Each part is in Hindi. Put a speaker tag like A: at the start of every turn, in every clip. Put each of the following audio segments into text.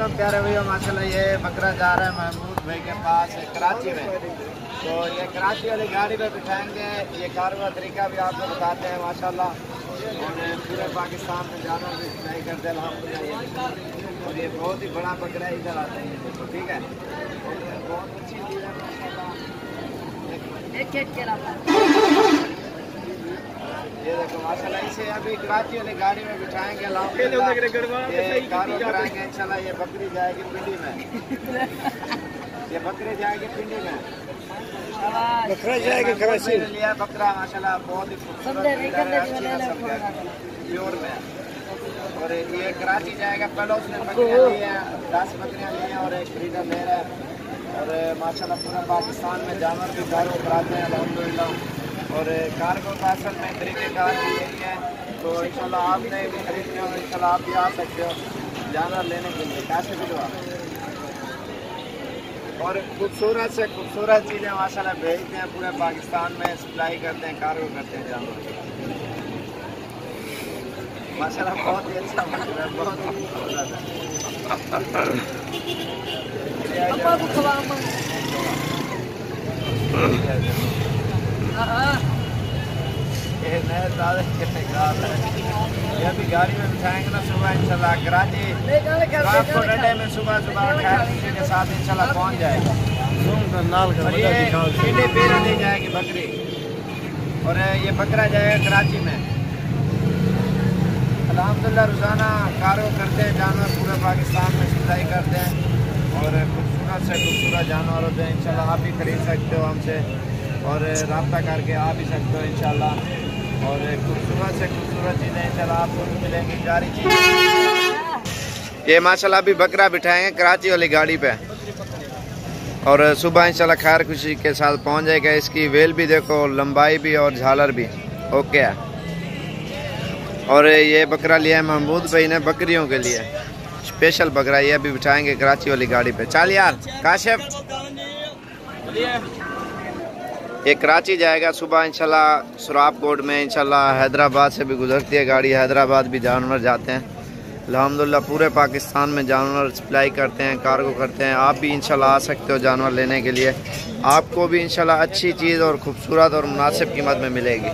A: वालेकुम प्यारे भैया। माशाल्लाह ये बकरा जा रहा है महमूद भाई के पास कराची में। तो ये कराची वाली गाड़ी में बिठाएंगे। ये कार का तरीका भी आपको बताते हैं माशाल्लाह। और पूरे पाकिस्तान में जाना भी नहीं करते अल्हम्दुलिल्लाह। और ये बहुत ही बड़ा बकरा है, इधर आते हैं तो ठीक है। बहुत अच्छी चीज़ है माशाल्लाह। ये देखो माशाल्लाह इसे अभी कराची वाली गाड़ी में बिठाएंगे कराएंगे इंशाल्लाह। ये बकरी जाएगी पिंडी में। ये बकरी जाएगी पिंडी में। बकरा जाएगी कराची लिया बकरा माशाल्लाह बहुत ही प्योर में। और ये कराची जाएगा। पहले उसने बकरियाँ ली हैं, 10 बकरियाँ ली हैं और एक ब्रीडर ले रहा है। और माशाल्लाह पूरा पाकिस्तान में जानवर भी कार्गो कराते हैं अल्हम्दुलिल्लाह। और कार्गो का असल में तरीक़ेकार भी यही है। तो इंशाल्लाह आपने भी खरीदने हो, इंशाल्लाह आप भी आ सकते हो जानवर लेने के लिए। कैसे भिजवा और खूबसूरत से खूबसूरत चीज़ें माशाल्लाह भेजते हैं पूरे पाकिस्तान में, सप्लाई करते हैं, कार्गो करते हैं जानवर माशाल्लाह। बहुत ही अच्छा मतलब है, बहुत ही खूबसूरत है। ये नए ताज़े ये अभी गाड़ी में बिठाएंगे ना सुबह इंशाल्लाह। कराची आपको डंडे में सुबह सुबह खैर के साथ इंशाल्लाह पहुंच जाएगा। और ये पिंडी पीर दी जाएगी बकरी। और ये बकरा जाएगा कराची में अल्हम्दुलिल्लाह। रोज़ाना कार्गो करते हैं जानवर, पूरे पाकिस्तान में सप्लाई करते हैं। और खूबसूरत से खूबसूरत जानवर होते हैं इंशाल्लाह। आप भी खरीद सकते हो हमसे और रब्ता करके आ भी सकते हो इंशाल्लाह। और खूबसूरत से खूबसूरत चीज़ें इंशाल्लाह आपको मिलेंगी सारी चीज़ें। ये माशाल्लाह अभी बकरा बिठाएंगे कराची वाली गाड़ी पे और सुबह इंशाल्लाह खैर खुशी के साथ पहुंच जाएगा। इसकी वेल भी देखो, लंबाई भी और झालर भी ओके है। और ये बकरा लिया है महमूद भाई ने बकरियों के लिए, स्पेशल बकरा। ये अभी बिठाएंगे कराची वाली गाड़ी पे। चल यार काशिफ, ये कराची जाएगा सुबह इंशाल्लाह। सुराबकोट में इंशाल्लाह हैदराबाद से भी गुजरती है गाड़ी। हैदराबाद भी जानवर जाते हैं अल्हम्दुलिल्लाह। पूरे पाकिस्तान में जानवर सप्लाई करते हैं, कार्गो करते हैं। आप भी इंशाल्लाह आ सकते हो जानवर लेने के लिए। आपको भी इंशाल्लाह अच्छी चीज़ और खूबसूरत और मुनासिब कीमत में मिलेगी।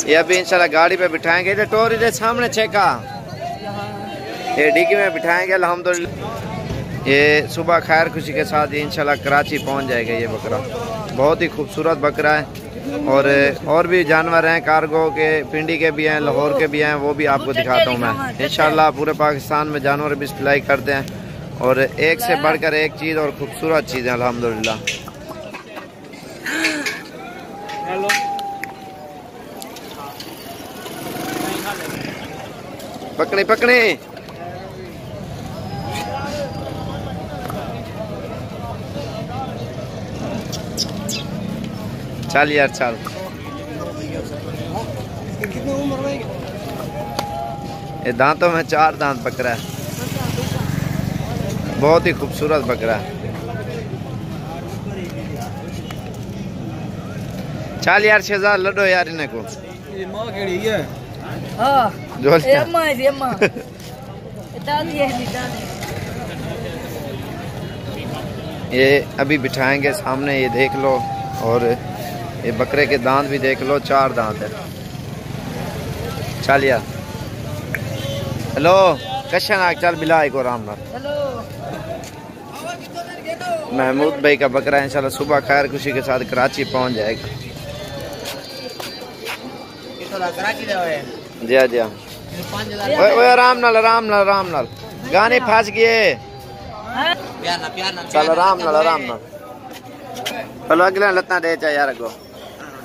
A: ये अभी इंशाल्लाह गाड़ी पे बिठाएंगे। ये टोरी के सामने चेका ये डिग्गी में बिठाएंगे अल्हम्दुलिल्लाह। ये सुबह खैर खुशी के साथ इंशाल्लाह कराची पहुंच जाएगा ये बकरा। बहुत ही खूबसूरत बकरा है। और भी जानवर हैं कार्गो के, पिंडी के भी हैं, लाहौर के भी हैं, वो भी आपको दिखाता हूँ मैं इंशाल्लाह। पूरे पाकिस्तान में जानवर भी सप्लाई करते हैं और एक से बढ़कर एक चीज़ और खूबसूरत चीज़ें अल्हम्दुलिल्लाह। पकड़ी पकड़ी चल यार चल। कितनी उम्र है? ये दांतों में 4 दांत बकरा है। बहुत ही खूबसूरत बकरा है। चल यार शहजाद लड़ो यार इन्हें को। ये मां केड़ी है? हां जो अम्मा है अम्मा। ये अभी बिठाएंगे सामने, ये देख लो। और ये बकरे के दांत भी देख लो, 4 दांत है। चल यार हेलो कशन आग चल बिला को आराम नाल। महमूद भाई का बकरा इंशाल्लाह सुबह खैर खुशी के साथ कराची पहुंच जाएगा। जी जी ओए आराम नाल आराम नाल आराम नाल। गाने फंस गए। चल आराम नाल आराम नाल। चलो अगले लत्ता दे चा यार को।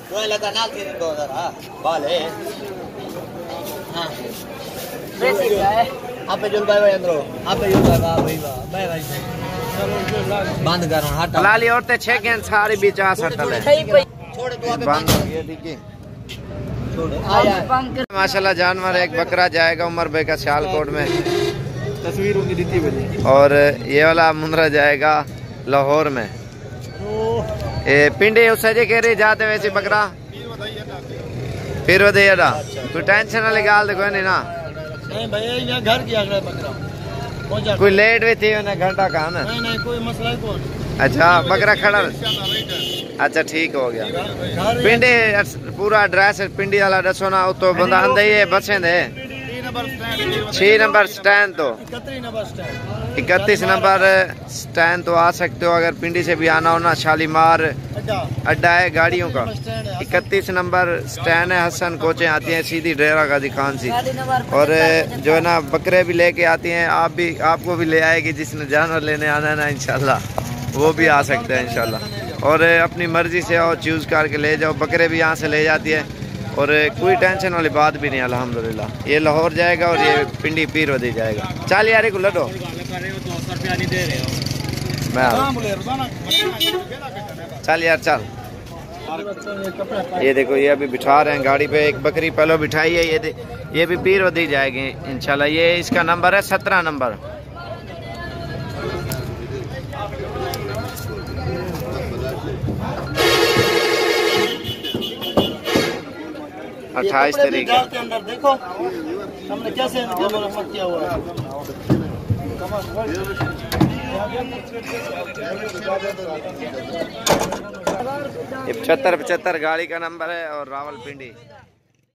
A: वो लता नाल के दो जरा बाले। हां बेसी है। आपे जुल भाई अंदरो आपे जुल भाई भाई भाई भाई बंद करो हट। लाली औरतें 6 के सारी बीच आ सटल है। छोड़ तू आपे बंद हो गया देखिए। छोड़ आ यार माशाल्लाह जानवर एक बकरा जाएगा उमर भाई का सियालकोट में। तस्वीर उनकी दी बनी। और ये वाला मुंद्रा जाएगा लाहौर में। ए पिंडी उस जे कह रही जाते वैसे बकरा फिर तू टेंशन वाली गाल तो कोई नहीं ना। नहीं भैया यहाँ घर की आगरा बकरा कोई लेट भी थी उन्हें घंटा काम है?
B: नहीं कोई मसला ही कौन।
A: अच्छा बकरा खड़ा। अच्छा ठीक हो गया। पिंडी पूरा एड्रेस पिंडी वाला दसो ना, तो बंदा आंदा ही है बसें दे 6 नंबर स्टैंड तो 31 नंबर स्टैंड तो आ सकते हो। अगर पिंडी से भी आना हो ना, शालीमार अड्डा है गाड़ियों का। 31 नंबर स्टैंड है, हसन कोचें आती हैं सीधी डेरा गाजी खान सी। और जो है ना बकरे भी लेके आती हैं, आपको भी ले आएगी जिसने जानवर लेने आना है ना इंशाल्लाह, वो भी आ सकते हैं इंशाल्लाह। और अपनी मर्जी से आओ, चूज़ करके ले जाओ। बकरे भी यहाँ से ले जाती है और कोई टेंशन वाली बात भी नहीं अल्हम्दुलिल्लाह। ये लाहौर जाएगा और ये पिंडी पीर वधी जाएगा। चल यार को लडो चल यार चल। ये देखो ये अभी बिठा रहे हैं गाड़ी पे, एक बकरी पहले बिठाई है। ये भी पीर वधी जाएगी इंशाल्लाह। ये इसका नंबर है 17 नंबर। अट्ठाईस तारीख के अंदर देखो हमने कैसे किया हुआ है। 75 गाड़ी का नंबर है और रावलपिंडी।